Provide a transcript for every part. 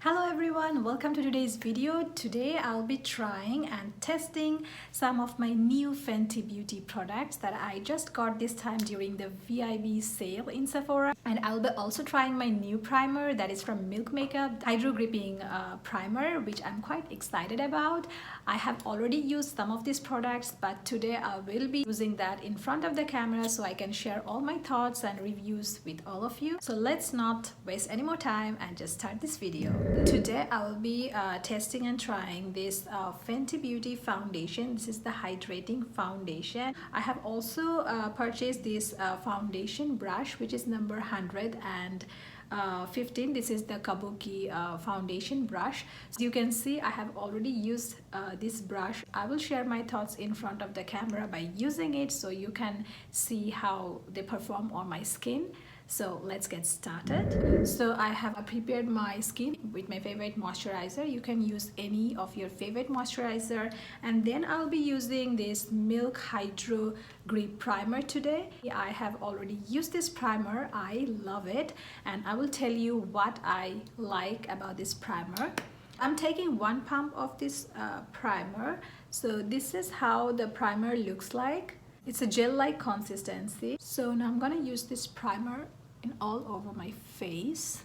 Hello everyone, welcome to today's video. Today I'll be trying and testing some of my new Fenty beauty products that I just got this time during the VIB sale in Sephora. And I'll be also trying my new primer that is from Milk Makeup, Hydro Gripping Primer, which I'm quite excited about. I have already used some of these products, but today I will be using that in front of the camera so I can share all my thoughts and reviews with all of you. So let's not waste any more time and just start this video. Today I will be testing and trying this Fenty Beauty foundation. This is the hydrating foundation. I have also purchased this foundation brush, which is number 115. This is the Kabuki foundation brush. So you can see I have already used this brush. I will share my thoughts in front of the camera by using it so you can see how they perform on my skin. So let's get started. So I have prepared my skin with my favorite moisturizer. You can use any of your favorite moisturizer. And then I'll be using this Milk Hydro Grip Primer today. I have already used this primer. I love it. And I will tell you what I like about this primer. I'm taking 1 pump of this primer. So this is how the primer looks like. It's a gel-like consistency. So now I'm gonna use this primer in all over my face.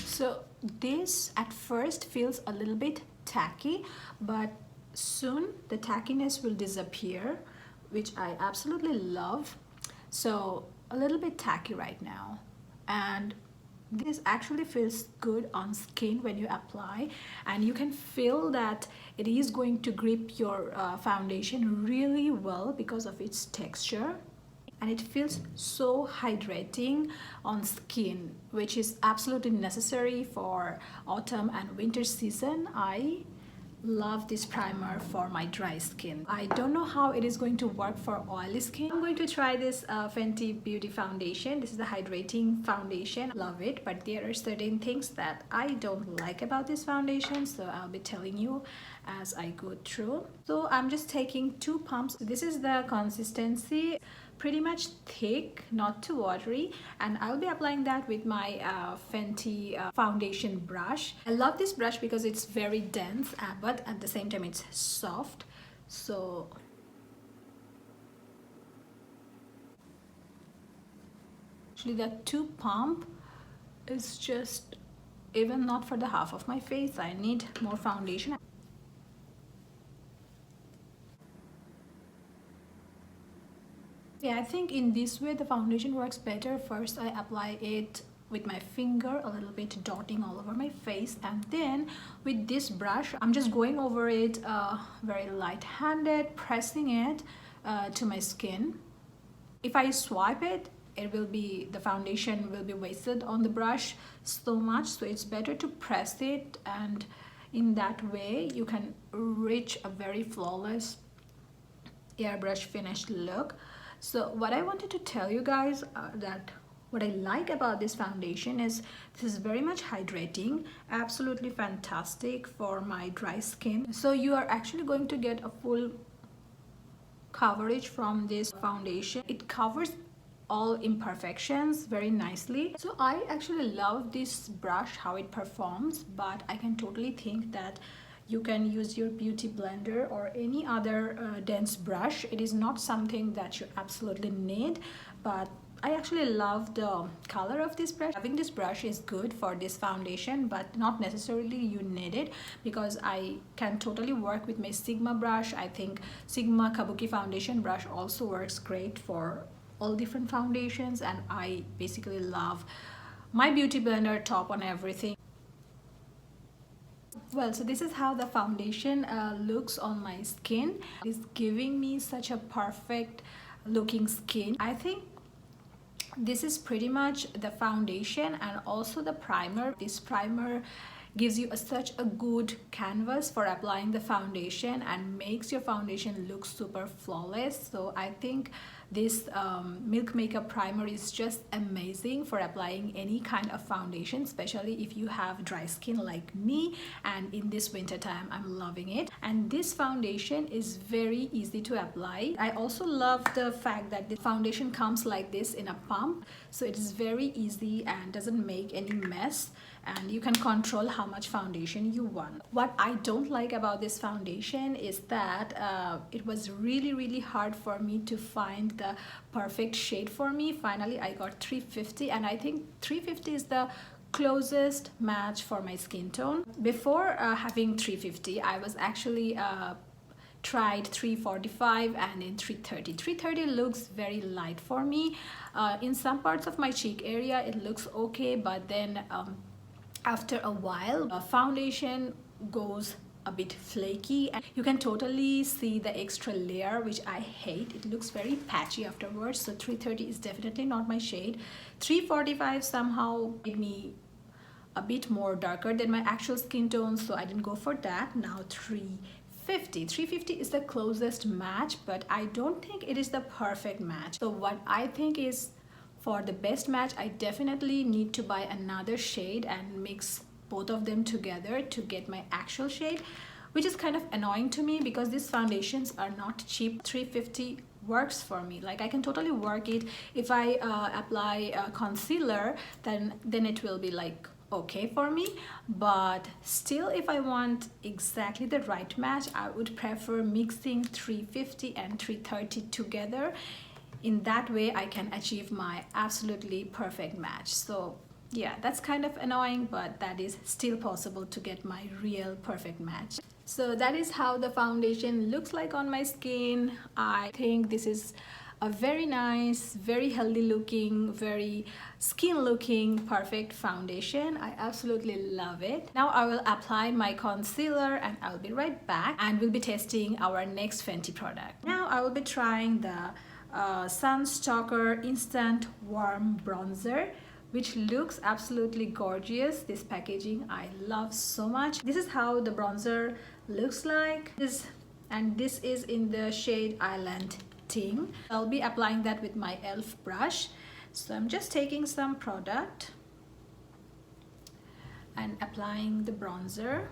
So this at first feels a little bit tacky, but soon the tackiness will disappear, which I absolutely love. So a little bit tacky right now, and this actually feels good on skin when you apply, and you can feel that it is going to grip your foundation really well because of its texture, and it feels so hydrating on skin, which is absolutely necessary for autumn and winter season. I love this primer for my dry skin. I don't know how it is going to work for oily skin. I'm going to try this Fenty Beauty foundation. This is the hydrating foundation. Love it, but there are certain things that I don't like about this foundation, so I'll be telling you as I go through. So I'm just taking 2 pumps. This is the consistency, pretty much thick, not too watery, and I'll be applying that with my Fenty foundation brush. I love this brush because it's very dense, but at the same time it's soft. So actually that 2 pump is just even not for the half of my face. I need more foundation. Yeah, I think in this way the foundation works better. First I apply it with my finger, a little bit dotting all over my face, and then with this brush I'm just going over it very light-handed, pressing it to my skin. If I swipe it, the foundation will be wasted on the brush so much, so it's better to press it, and in that way you can reach a very flawless airbrush finished look. So what I wanted to tell you guys that what I like about this foundation is this is very much hydrating, absolutely fantastic for my dry skin. So you are actually going to get a full coverage from this foundation. It covers all imperfections very nicely. So I actually love this brush, how it performs, but I can totally think that you can use your beauty blender or any other dense brush. It is not something that you absolutely need, but I actually love the color of this brush. Having this brush is good for this foundation, but not necessarily you need it, because I can totally work with my Sigma brush. I think Sigma Kabuki foundation brush also works great for all different foundations, and I basically love my beauty blender top on everything. Well, so this is how the foundation looks on my skin. It's giving me such a perfect looking skin. I think this is pretty much the foundation and also the primer. This primer gives you such a good canvas for applying the foundation and makes your foundation look super flawless. So I think this Milk Makeup Primer is just amazing for applying any kind of foundation, especially if you have dry skin like me, and in this winter time I'm loving it. And this foundation is very easy to apply. I also love the fact that the foundation comes like this in a pump, so it is very easy and doesn't make any mess, and you can control how much foundation you want. What I don't like about this foundation is that it was really hard for me to find the perfect shade for me. Finally I got 350, and I think 350 is the closest match for my skin tone. Before having 350, I was actually tried 345 and in 330. 330 looks very light for me. In some parts of my cheek area it looks okay, but then after a while foundation goes a bit flaky and you can totally see the extra layer, which I hate. It looks very patchy afterwards. So 330 is definitely not my shade. 345 somehow made me a bit more darker than my actual skin tone, so I didn't go for that. Now 350 is the closest match, but I don't think it is the perfect match. So what I think is, for the best match, I definitely need to buy another shade and mix both of them together to get my actual shade, which is kind of annoying to me because these foundations are not cheap. 350 works for me. Like, I can totally work it. If I apply concealer, then it will be like okay for me, but still if I want exactly the right match, I would prefer mixing 350 and 330 together. In that way I can achieve my absolutely perfect match. So yeah, that's kind of annoying, but that is still possible to get my real perfect match. So that is how the foundation looks like on my skin. I think this is a very nice, very healthy looking, very skin looking perfect foundation. I absolutely love it. Now I will apply my concealer and I'll be right back, and we'll be testing our next Fenty product. Now I will be trying the Sunstalker Instant Warm Bronzer, which looks absolutely gorgeous. This packaging I love so much. This is how the bronzer looks like. This is in the shade Island Ting. I'll be applying that with my e.l.f. brush. So I'm just taking some product and applying the bronzer.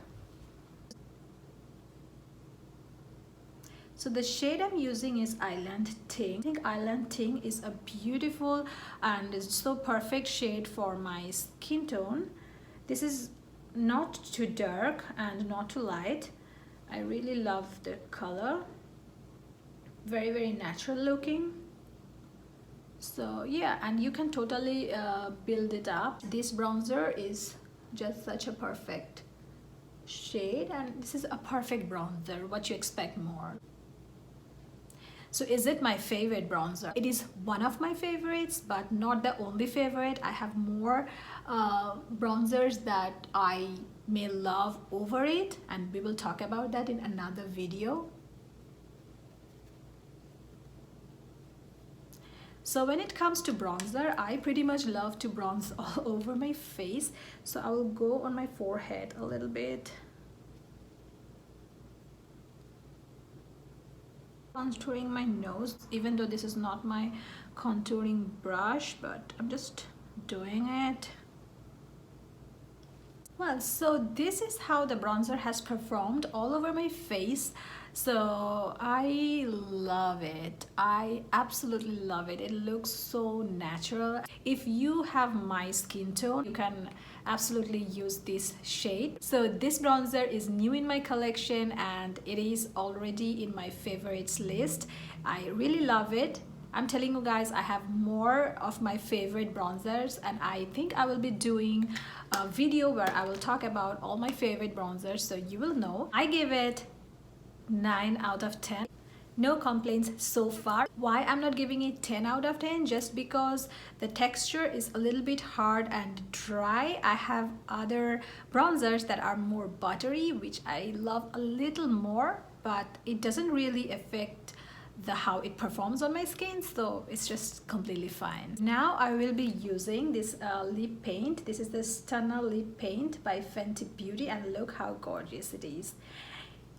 So the shade I'm using is Island Ting. I think Island Ting is a beautiful and it's so perfect shade for my skin tone. This is not too dark and not too light. I really love the color. Very natural looking. So yeah, and you can totally build it up. This bronzer is just such a perfect shade, and this is a perfect bronzer. What you expect more? So is it my favorite bronzer? It is one of my favorites, but not the only favorite. I have more bronzers that I may love over it, and we will talk about that in another video. So when it comes to bronzer, I pretty much love to bronze all over my face. So I will go on my forehead a little bit. Contouring my nose, even though this is not my contouring brush, but I'm just doing it. Well, so this is how the bronzer has performed all over my face. So I love it. I absolutely love it. It looks so natural. If you have my skin tone, you can absolutely use this shade. So this bronzer is new in my collection and it is already in my favorites list. I really love it. I'm telling you guys, I have more of my favorite bronzers, and I think I will be doing a video where I will talk about all my favorite bronzers, so you will know. I give it 9 out of 10. No complaints so far. Why I'm not giving it 10 out of 10? Just because the texture is a little bit hard and dry. I have other bronzers that are more buttery, which I love a little more, but it doesn't really affect how it performs on my skin, so it's just completely fine. Now I will be using this lip paint. This is the Stunner lip paint by Fenty Beauty, and look how gorgeous it is.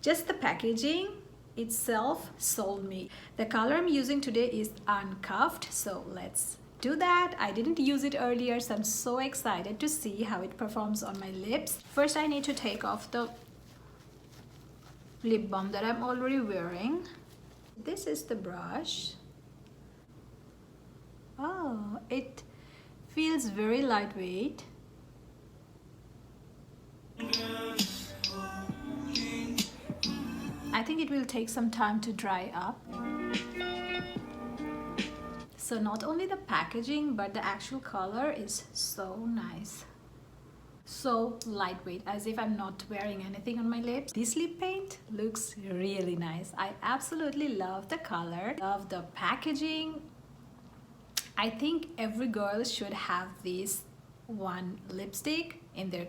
Just the packaging itself sold me. The color I'm using today is Uncuffed, so let's do that. I didn't use it earlier, so I'm so excited to see how it performs on my lips. First, I need to take off the lip balm that I'm already wearing. This is the brush. Oh, it feels very lightweight. I think it will take some time to dry up. So not only the packaging, but the actual color is so nice. So lightweight, as if I'm not wearing anything on my lips. This lip paint looks really nice. I absolutely love the color, love the packaging. I think every girl should have this one lipstick in their,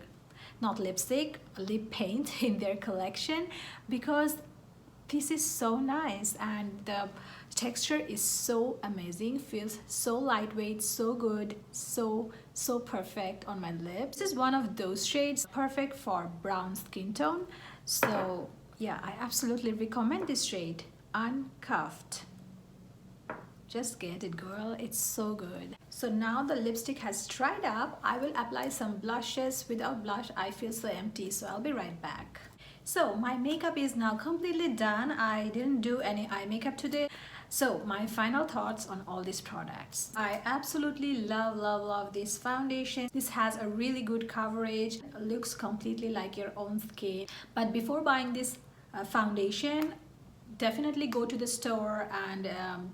not lipstick, lip paint in their collection, because this is so nice and the texture is so amazing, feels so lightweight, so good, so perfect on my lips. This is one of those shades perfect for brown skin tone. So yeah, I absolutely recommend this shade, Uncuffed. Just get it, girl, it's so good. So now the lipstick has dried up, I will apply some blushes. Without blush I feel so empty, so I'll be right back. So my makeup is now completely done. I didn't do any eye makeup today. So my final thoughts on all these products. I absolutely love this foundation. This has a really good coverage. It looks completely like your own skin. But before buying this foundation, definitely go to the store and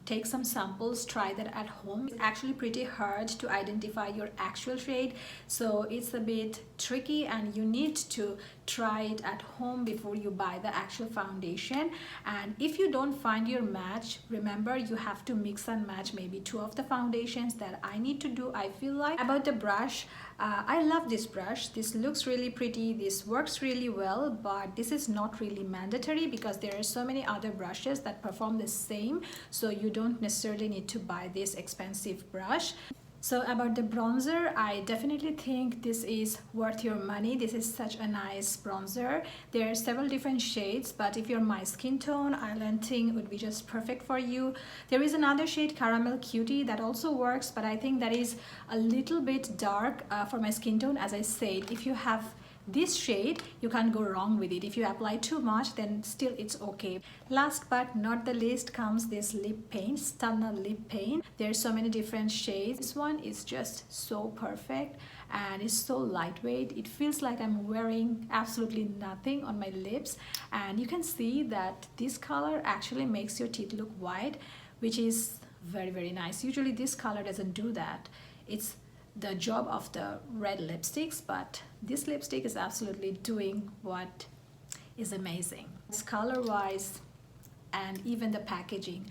take some samples, try that at home. It's actually pretty hard to identify your actual shade, so it's a bit tricky and you need to try it at home before you buy the actual foundation. And if you don't find your match, remember you have to mix and match maybe two of the foundations that I need to do. I feel like about the brush, I love this brush. This looks really pretty, this works really well, but this is not really mandatory because there are so many other brushes that perform the same, so you don't necessarily need to buy this expensive brush. So about the bronzer, I definitely think this is worth your money. This is such a nice bronzer. There are several different shades, but if you're my skin tone, Island Ting would be just perfect for you. There is another shade, Caramel Cutie, that also works, but I think that is a little bit dark for my skin tone. As I said, if you have this shade, you can't go wrong with it. If you apply too much, then still it's okay. Last but not the least comes this lip paint, Stunner lip paint. There's so many different shades. This one is just so perfect and it's so lightweight. It feels like I'm wearing absolutely nothing on my lips, and you can see that this color actually makes your teeth look white, which is very nice. Usually this color doesn't do that. It's the job of the red lipsticks, but this lipstick is absolutely doing what is amazing. It's color wise and even the packaging,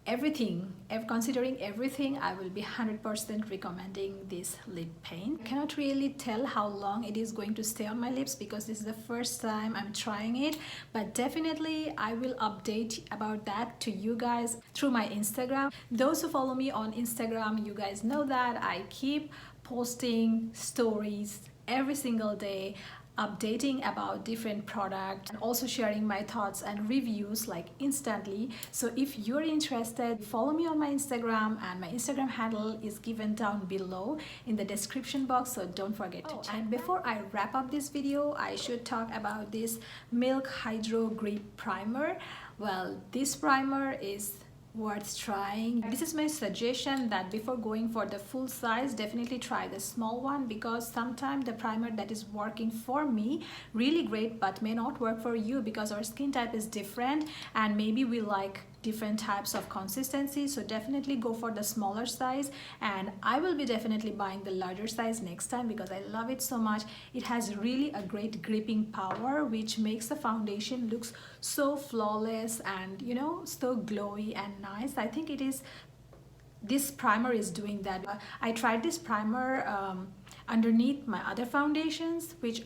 everything, considering everything, I will be 100% recommending this lip paint. I cannot really tell how long it is going to stay on my lips because this is the first time I'm trying it, but definitely I will update about that to you guys through my Instagram. Those who follow me on Instagram, you guys know that I keep posting stories every single day, updating about different products and also sharing my thoughts and reviews like instantly. So if you're interested, follow me on my Instagram, and my Instagram handle is given down below in the description box, so don't forget to check. And before I wrap up this video, I should talk about this Milk Hydro Grip Primer. Well, this primer is worth trying. This is my suggestion, that before going for the full size, definitely try the small one, because sometimes the primer that is working for me really great but may not work for you because our skin type is different and maybe we like different types of consistency. So definitely go for the smaller size, and I will be definitely buying the larger size next time because I love it so much. It has really a great gripping power, which makes the foundation looks so flawless and, you know, so glowy and nice. I think it is, this primer is doing that. I tried this primer underneath my other foundations, which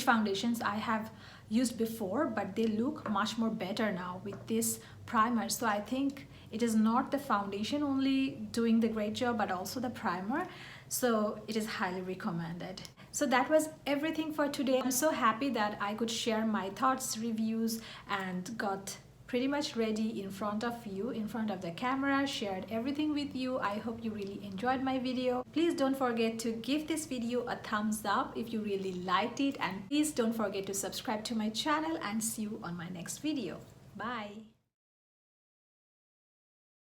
foundations I have used before, but they look much more better now with this primer. So I think it is not the foundation only doing the great job, but also the primer. So it is highly recommended. So that was everything for today. I'm so happy that I could share my thoughts, reviews, and got pretty much ready in front of you, in front of the camera, shared everything with you. I hope you really enjoyed my video. Please don't forget to give this video a thumbs up if you really liked it, and please don't forget to subscribe to my channel, and see you on my next video. Bye.